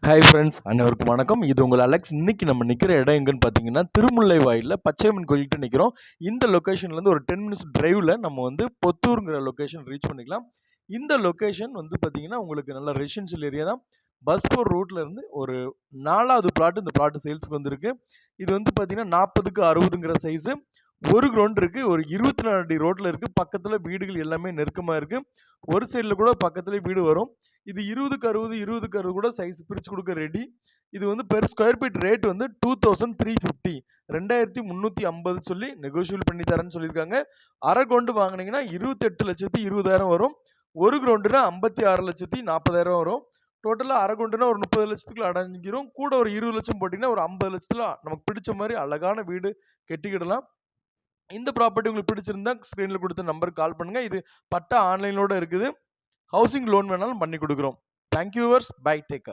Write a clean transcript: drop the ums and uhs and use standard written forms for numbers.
Hi friends, அனைவருக்கும் வணக்கம். இது உங்கள் அலெக்ஸ். இன்னைக்கு நம்ம நிற்கிற இடம் எங்கன்னு பார்த்தீங்கன்னா, திருமுல்லை வாயிலில் பச்சையம்மன் கோயில்கிட்ட நிற்கிறோம். இந்த லொக்கேஷன்லேருந்து ஒரு 10 மினிட்ஸ் டிரைவில் நம்ம வந்து பொத்தூருங்கிற லொக்கேஷன் ரீச் பண்ணிக்கலாம். இந்த லொக்கேஷன் வந்து பார்த்தீங்கன்னா, உங்களுக்கு நல்ல ரெசிடென்ஷியல் ஏரியா தான். பஸ் போகிற ரூட்ல இருந்து ஒரு 4வது பிளாட் இந்த பிளாட் சேல்ஸ்க்கு வந்திருக்கு. இது வந்து பார்த்தீங்கன்னா 40க்கு 60ங்கிற சைஸு. ஒரு கிரவுண்ட் இருக்கு. ஒரு 24 அடி ரோட்ல இருக்கு. பக்கத்துல வீடுகள் எல்லாமே நெருக்கமா இருக்கு. ஒரு சைடுல கூட பக்கத்துலயே வீடு வரும். இது 20க்கு 60, 20க்கு 60 கூட சைஸ் பிரிச்சு கொடுக்க ரெடி. இது வந்து பெர் ஸ்கொயர் ஃபீட் ரேட் வந்து 2350, 2350 சொல்லி நெகோஷியபிள் பண்ணி தரேன்னு சொல்லியிருக்காங்க. அரை கிரவுண்டு வாங்கினீங்கன்னா 28,20,000 வரும். ஒரு கிரவுண்டுனா 56,40,000 வரும். டோட்டலாக அரை கிரவுண்டுனா ஒரு 30 லட்சத்துக்குள்ள அடங்கிரும். கூட ஒரு 20 லட்சம் போட்டிங்கன்னா ஒரு 50 லட்சத்துல நமக்கு பிடிச்ச மாதிரி அழகான வீடு கட்டிக்கிடலாம். இந்த ப்ராப்பர்ட்டி உங்களுக்கு பிடிச்சிருந்தா ஸ்க்ரீனில் கொடுத்த நம்பருக்கு கால் பண்ணுங்க. இது பட்டா ஆன்லைனோட இருக்குது. ஹவுசிங் லோன் வேணாலும் பண்ணி கொடுக்குறோம். Thank you viewers. Bye. Take care.